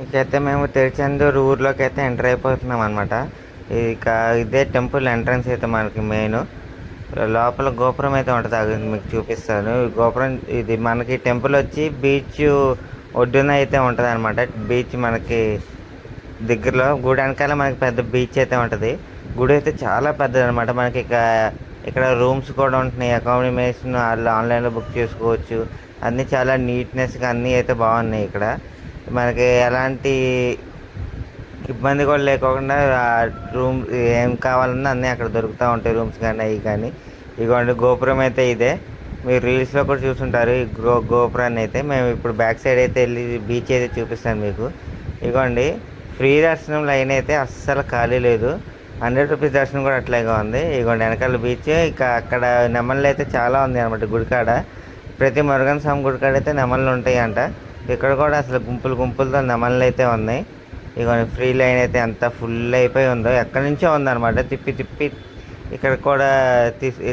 ఇకైతే మేము తిరుచెందూరు ఊర్లోకి అయితే ఎంటర్ అయిపోతున్నాం అనమాట. ఇక ఇదే టెంపుల్ ఎంట్రన్స్ అయితే మనకి మెయిన్. లోపల గోపురం అయితే ఉంటుంది, అది మీకు చూపిస్తాను. ఈ గోపురం ఇది మనకి టెంపుల్ వచ్చి బీచ్ ఒడ్డున అయితే ఉంటుంది అనమాట. బీచ్ మనకి దగ్గరలో గుడి వెనకాల మనకి పెద్ద బీచ్ అయితే ఉంటుంది. గుడి అయితే చాలా పెద్దది అనమాట. మనకి ఇక్కడ రూమ్స్ కూడా ఉంటున్నాయి, అకామిడేషన్ వాళ్ళు ఆన్లైన్లో బుక్ చేసుకోవచ్చు. అన్నీ చాలా నీట్నెస్గా అన్నీ అయితే బాగున్నాయి ఇక్కడ. మనకి ఎలాంటి ఇబ్బంది కూడా లేకోకుండా రూమ్ ఏం కావాలన్నా అన్నీ అక్కడ దొరుకుతూ ఉంటాయి, రూమ్స్ కానీ అవి కానీ. ఇదిగోండి గోపురం అయితే ఇదే, మీరు రీల్స్లో కూడా చూసుంటారు ఈ గోపురాన్ని అయితే. మేము ఇప్పుడు బ్యాక్ సైడ్ అయితే వెళ్ళి బీచ్ అయితే చూపిస్తాను మీకు. ఇదిగోండి ఫ్రీ దర్శనం లైన్ అయితే అస్సలు ఖాళీ లేదు. 100 రూపీస్ దర్శనం కూడా అట్లాగే ఉంది. ఇదిగోండి వెనకాల బీచ్. ఇక అక్కడ నెమళ్ళు అయితే చాలా ఉంది అనమాట గుడికాడ. ప్రతి మురుగన్ స్వామి గుడికాడ అయితే నెమళ్ళు ఉంటాయి అంట. ఇక్కడ కూడా అసలు గుంపులతో నెమళ్ళు అయితే ఉన్నాయి. ఇక ఫ్రీ లైన్ అయితే ఎంత ఫుల్ అయిపోయి ఉందో, ఎక్కడి నుంచో ఉందన్నమాట. తిప్పి ఇక్కడ కూడా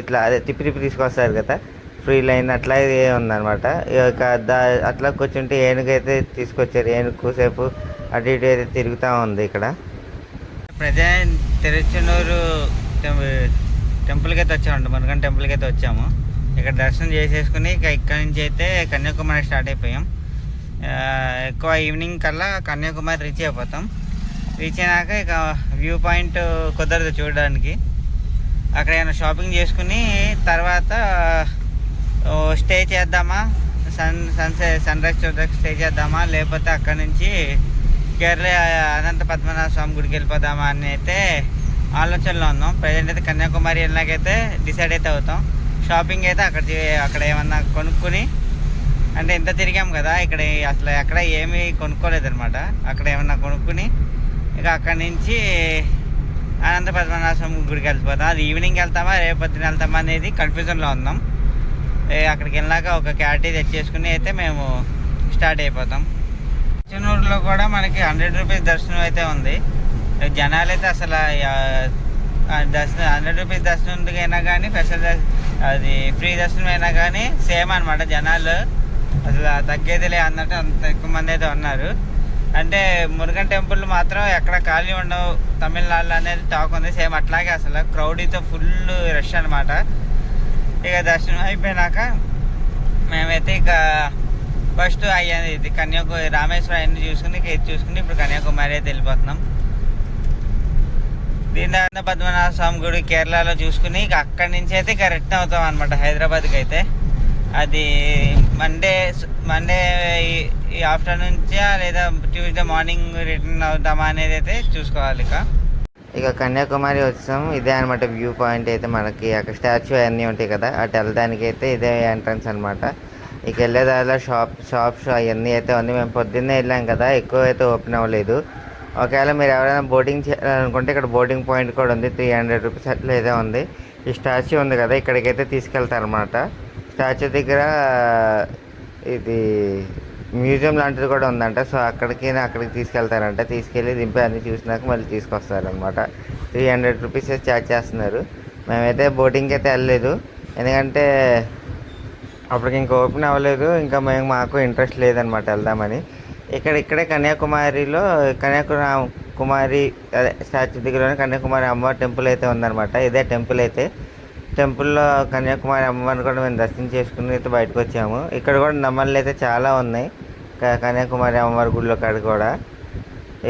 ఇట్లా అదే తిప్పి తీసుకొస్తారు కదా, ఫ్రీ లైన్ అట్లా ఇది ఉందన్నమాట. ఇక అట్లా కూర్చుంటే ఏనుగైతే తీసుకొచ్చారు. ఏనుగు కూసేపు అటు ఇటు అయితే తిరుగుతూ ఉంది ఇక్కడ. ప్రజెంట్ తిరుచెన్నూరు టెంపుల్కి అయితే వచ్చామండి, మురుగన్ టెంపుల్కి అయితే వచ్చాము. ఇక్కడ దర్శనం చేసేసుకుని ఇక ఇక్కడ నుంచి అయితే కన్యాకుమారి స్టార్ట్ అయిపోయాం. ఎక్కువ ఈవినింగ్ కల్లా కన్యాకుమారి రీచ్ అయిపోతాం. రీచ్ అయినాక ఇక వ్యూ పాయింట్ కుదరదు చూడడానికి. అక్కడ ఏమైనా షాపింగ్ చేసుకుని తర్వాత స్టే చేద్దామా, సన్ రైజ్ చూడడానికి స్టే చేద్దామా, లేకపోతే అక్కడ నుంచి కేరళ అనంత పద్మనాభ స్వామి గుడికి వెళ్ళిపోదామా అని అయితే ఆలోచనలో ఉన్నాం. ప్రజెంట్ అయితే కన్యాకుమారి వెళ్ళినాకైతే డిసైడ్ అయితే అవుతాం. షాపింగ్ అయితే అక్కడ ఏమన్నా కొనుక్కొని, అంటే ఇంత తిరిగాం కదా ఇక్కడ అసలు ఎక్కడ ఏమీ కొనుక్కోలేదనమాట. అక్కడ ఏమన్నా కొనుక్కుని ఇక అక్కడి నుంచి అనంత పద్మనాభ స్వామి గుడికి వెళ్ళిపోతాం. అది ఈవినింగ్ వెళ్తామా రేపొద్దున వెళ్తామా అనేది కన్ఫ్యూజన్లో ఉన్నాం. అక్కడికి వెళ్ళాక ఒక క్లారిటీ తెచ్చేసుకుని అయితే మేము స్టార్ట్ అయిపోతాం. చెన్నూరులో కూడా మనకి 100 రూపీస్ దర్శనం అయితే ఉంది. జనాలు అయితే అసలు దర్శనం 100 రూపీస్ దర్శనం అయినా కానీ స్పెషల్ అది ఫ్రీ దర్శనం అయినా కానీ సేమ్ అనమాట. జనాలు అసలు తగ్గేదిలే అన్నట్టు అంత ఎక్కువ మంది అయితే ఉన్నారు. అంటే మురుగన్ టెంపుల్ మాత్రం ఎక్కడ ఖాళీ ఉండవు, తమిళనాడులో అనేది టాక్ ఉంది. సేమ్ అట్లాగే అసలు క్రౌడీతో ఫుల్ రష్ అనమాట. ఇక దర్శనం అయిపోయినాక మేమైతే ఇక ఫస్ట్ అయ్యాది ఇది రామేశ్వరం అన్ని చూసుకుని ఇక ఇది చూసుకుని ఇప్పుడు కన్యాకుమారి అయితే వెళ్ళిపోతున్నాం. దీని తర్వాత పద్మనాభ స్వామి గుడి కేరళలో చూసుకుని ఇక అక్కడి నుంచి అయితే ఇక రిటర్న్ అవుతాం అనమాట హైదరాబాద్కి అయితే. అది మండే ఈ ఆఫ్టర్నూన్ నుంచా లేదా ట్యూస్డే మార్నింగ్ రిటర్న్ అవుతామా అనేది అయితే చూసుకోవాలి. ఇక కన్యాకుమారి వచ్చాం. ఇదే అనమాట వ్యూ పాయింట్ అయితే. మనకి అక్కడ స్టాచ్యూ అన్నీ ఉంటాయి కదా, అటు వెళ్ళడానికి అయితే ఇదే ఎంట్రన్స్ అనమాట. ఇక వెళ్ళే దారిలో షాప్స్ అవన్నీ అయితే ఉంది. మేము పొద్దున్నే వెళ్ళాం కదా, ఎక్కువ అయితే ఓపెన్ అవ్వలేదు. ఒకవేళ మీరు ఎవరైనా బోటింగ్ చేయాలనుకుంటే ఇక్కడ బోటింగ్ పాయింట్ కూడా ఉంది. 300 రూపీస్ అట్లా అయితే ఉంది. ఈ స్టాచ్యూ ఉంది కదా, ఇక్కడికైతే తీసుకెళ్తారనమాట. స్టాచ్యూ దగ్గర ఇది మ్యూజియం లాంటిది కూడా ఉందంట. సో అక్కడికి తీసుకెళ్తారంట. తీసుకెళ్ళి దింపి అన్నీ చూసినాక మళ్ళీ తీసుకొస్తారనమాట. 300 రూపీస్ ఛార్జ్ చేస్తున్నారు. మేమైతే బోటింగ్కి అయితే వెళ్ళలేదు, ఎందుకంటే అప్పటికి ఇంకా ఓపెన్ అవ్వలేదు. ఇంకా మాకు ఇంట్రెస్ట్ లేదనమాట వెళ్దామని. ఇక్కడే కన్యాకుమారి అదే స్టాచ్యూ దగ్గరలోనే కన్యాకుమారి అమ్మవారి టెంపుల్ అయితే ఉందన్నమాట. ఇదే టెంపుల్ అయితే. టెంపుల్లో కన్యాకుమారి అమ్మవారిని కూడా మేము దర్శనం చేసుకుని అయితే బయటకు వచ్చాము. ఇక్కడ కూడా నెమళ్ళు అయితే చాలా ఉన్నాయి కన్యాకుమారి అమ్మవారి గుడిలో కాడ కూడా.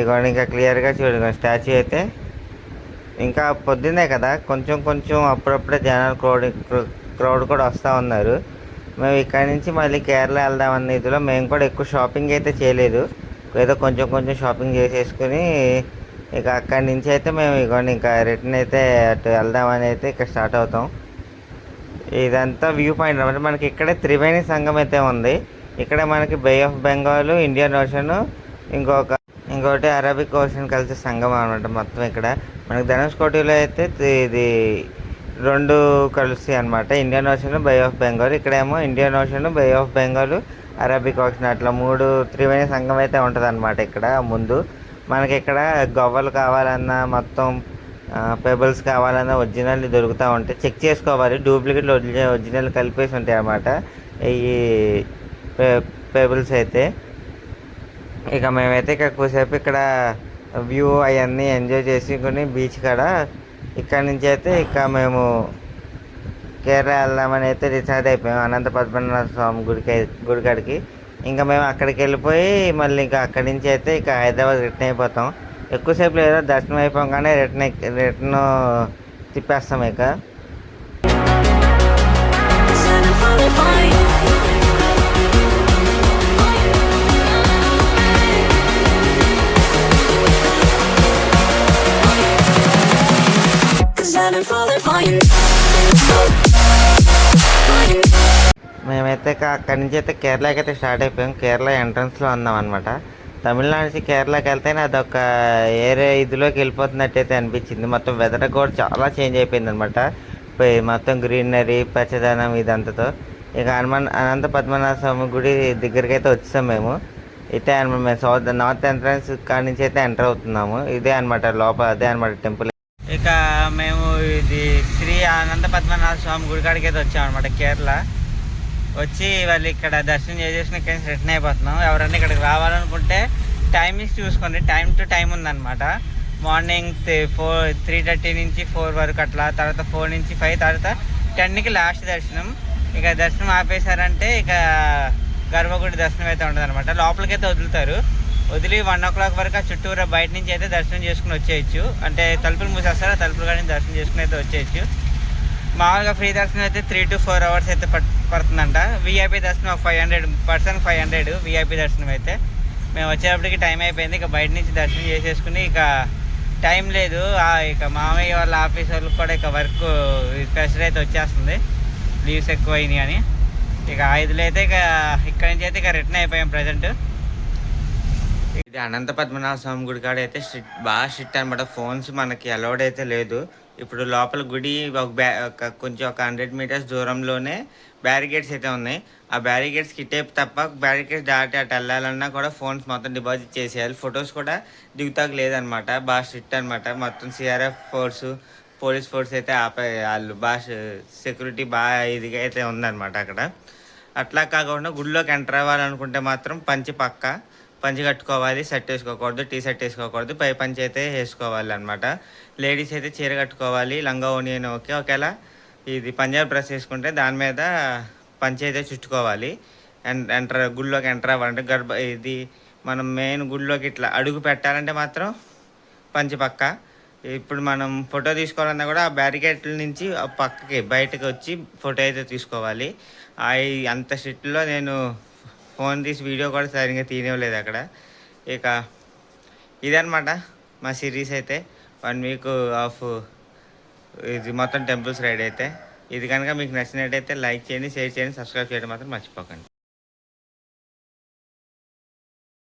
ఇక ఇంకా క్లియర్గా చూడండి స్టాచ్యూ అయితే. ఇంకా పొద్దున్నే కదా, కొంచెం అప్పుడప్పుడే జనాలు క్రౌడ్ కూడా వస్తూ ఉన్నారు. మేము ఇక్కడి నుంచి మళ్ళీ కేరళ వెళ్దామన్న ఇదిలో మేము కూడా ఎక్కువ షాపింగ్ అయితే చేయలేదు. ఏదో కొంచెం షాపింగ్ చేసేసుకుని ఇక అక్కడి నుంచి అయితే మేము ఇంకా రిటర్న్ అయితే అటు వెళ్దామని అయితే ఇక్కడ స్టార్ట్ అవుతాం. ఇదంతా వ్యూ పాయింట్ అనమాట. మనకి ఇక్కడే త్రివేణి సంగం అయితే ఉంది. ఇక్కడ మనకి బే ఆఫ్ బెంగాల్, ఇండియన్ ఓషన్, ఇంకోటి అరబిక్ ఓషన్ కలిసి సంగమం అనమాట మొత్తం. ఇక్కడ మనకి ధనుష్కోటిలో అయితే ఇది 2 కలుస్తాయి అనమాట, Indian Ocean, Bay of Bengal. ఇక్కడేమో Indian Ocean, Bay of Bengal, Arabic Ocean అట్లా 3 త్రివేణి సంగం అయితే ఉంటుంది అనమాట. ఇక్కడ ముందు మనకి ఇక్కడ గవ్వలు కావాలన్నా మొత్తం పేబుల్స్ కావాలన్నా ఒరిజినల్ దొరుకుతూ ఉంటాయి. చెక్ చేసుకోవాలి, డూప్లికేట్లు ఒరిజినల్ కలిపేసి ఉంటాయి అన్నమాట ఈ పేబుల్స్ అయితే. ఇక మేమైతే ఇక కూసేపు ఇక్కడ వ్యూ అవన్నీ ఎంజాయ్ చేసుకుని బీచ్ కాడ ఇక్కడ నుంచి అయితే ఇక మేము కేరళ వెళ్దామని అయితే డిసైడ్ అయిపోయాం, అనంత పద్మనాభ స్వామి గుడికాడికి. ఇంకా మేము అక్కడికి వెళ్ళిపోయి మళ్ళీ ఇంకా అక్కడి నుంచి అయితే ఇక హైదరాబాద్ రిటర్న్ అయిపోతాం. ఎక్కువసేపు లేదా దర్శనం అయిపోగానే రిటర్న్ తిప్పేస్తాం ఇక. మేమైతే అక్కడి నుంచి అయితే కేరళకి అయితే స్టార్ట్ అయిపోయాం. కేరళ ఎంట్రన్స్లో ఉన్నాం అనమాట. తమిళనాడు నుంచి కేరళకి వెళ్తేనే అదొక ఏరే ఇదిలోకి వెళ్ళిపోతున్నట్టయితే అనిపించింది. మొత్తం వెదర్ కూడా చాలా చేంజ్ అయిపోయింది అనమాట. మొత్తం గ్రీనరీ పచ్చదనం ఇదంతతో ఇక అనంత పద్మనాభ స్వామి గుడి దగ్గరికి అయితే వచ్చాం మేము. అయితే మేము నార్త్ ఎంట్రన్స్ కాడి నుంచి అయితే ఎంటర్ అవుతున్నాము. ఇదే అనమాట లోపల, అదే అనమాట టెంపుల్. ఇక మేము ఇది శ్రీ అనంత పద్మనాభ స్వామి గుడి కాడికి అయితే వచ్చామన్నమాట. కేరళ వచ్చి వాళ్ళు ఇక్కడ దర్శనం చేసేసిన ఇక్కడ రిటర్న్ అయిపోతున్నాం. ఎవరన్నా ఇక్కడికి రావాలనుకుంటే టైమింగ్స్ చూసుకోండి, టైం టు టైం ఉందన్నమాట. మార్నింగ్ 3:30 నుంచి 4 వరకు అట్లా, తర్వాత 4 నుంచి 5, తర్వాత 10కి లాస్ట్ దర్శనం. ఇక దర్శనం ఆపేశారంటే ఇక గర్భగుడి దర్శనం అయితే ఉంటుంది అనమాట. లోపలికైతే వదులుతారు, వదిలి 1 o'clock వరకు చుట్టూరా బయట నుంచి అయితే దర్శనం చేసుకుని వచ్చేయచ్చు. అంటే తలుపులు మూసేస్తారు, ఆ తలుపులు కానీ దర్శనం చేసుకుని అయితే వచ్చేయచ్చు. మామూలుగా ఫ్రీ దర్శనం అయితే 3 to 4 hours అయితే పడుతుందంట. వీఐపీ దర్శనం 500 పర్సన్ 500 వీఐపీ దర్శనం అయితే. మేము వచ్చేటప్పటికి టైం అయిపోయింది. ఇక బయట నుంచి దర్శనం చేసేసుకుని ఇక టైం లేదు. ఇక మామయ్య వాళ్ళ ఆఫీస్ వాళ్ళకి కూడా ఇక వర్క్ ప్రెషర్ అయితే వచ్చేస్తుంది, లీవ్స్ ఎక్కువ అయినాయి అని. ఇక 5లో అయితే ఇక ఇక్కడి నుంచి అయితే ఇక రిటర్న్ అయిపోయాం ప్రజెంట్. ఇది అనంత పద్మనాభ స్వామి గుడి కాడ అయితే బాగా స్ట్రిక్ట్ అనమాట. ఫోన్స్ మనకి అలౌడ్ అయితే లేదు. ఇప్పుడు లోపల గుడి కొంచెం ఒక 100 meters దూరంలోనే బ్యారికేడ్స్ అయితే ఉన్నాయి. ఆ బ్యారికేడ్స్ కిటేపు తప్ప బ్యారికేడ్స్ దాటి అటు వెళ్ళాలన్నా కూడా ఫోన్స్ మొత్తం డిపాజిట్ చేసేయాలి. ఫొటోస్ కూడా దిగుతాకు లేదనమాట. బాగా స్ట్రిక్ట్ అనమాట. మొత్తం సిఆర్ఎఫ్ ఫోర్సు, పోలీస్ ఫోర్స్ అయితే వాళ్ళు బాగా సెక్యూరిటీ బాగా ఇదిగా అయితే ఉందన్నమాట అక్కడ. అట్లా కాకుండా గుడిలోకి ఎంటర్ అవ్వాలనుకుంటే మాత్రం పంచి కట్టుకోవాలి, షర్ట్ వేసుకోకూడదు, టీ షర్ట్ వేసుకోకూడదు, పై పంచి అయితే వేసుకోవాలి అనమాట. లేడీస్ అయితే చీర కట్టుకోవాలి, లంగా ఓని అని ఓకే. ఒకవేళ ఇది పంజాబ్ డ్రెస్ వేసుకుంటే దాని మీద పంచి అయితే చుట్టుకోవాలి. గుడిలోకి ఎంటర్ అవ్వాలంటే ఇది మనం మెయిన్ గుడిలోకి ఇట్లా అడుగు పెట్టాలంటే మాత్రం పంచి పక్క. ఇప్పుడు మనం ఫోటో తీసుకోవాలన్నా కూడా ఆ బ్యారికేడ్ల నుంచి పక్కకి బయటకు వచ్చి ఫోటో అయితే తీసుకోవాలి. అంత స్ట్రిక్ట్లో నేను ఫోన్ తీసి వీడియో కూడా సరిగ్గా తీయలేదు అక్కడ. ఇక ఇదనమాట మా సిరీస్ అయితే 1 week ఆఫ్ ఇది మొత్తం టెంపుల్స్ రైడ్ అయితే. ఇది కనుక మీకు నచ్చినట్టయితే లైక్ చేయండి, షేర్ చేయండి, సబ్స్క్రైబ్ చేయడం మాత్రం మర్చిపోకండి.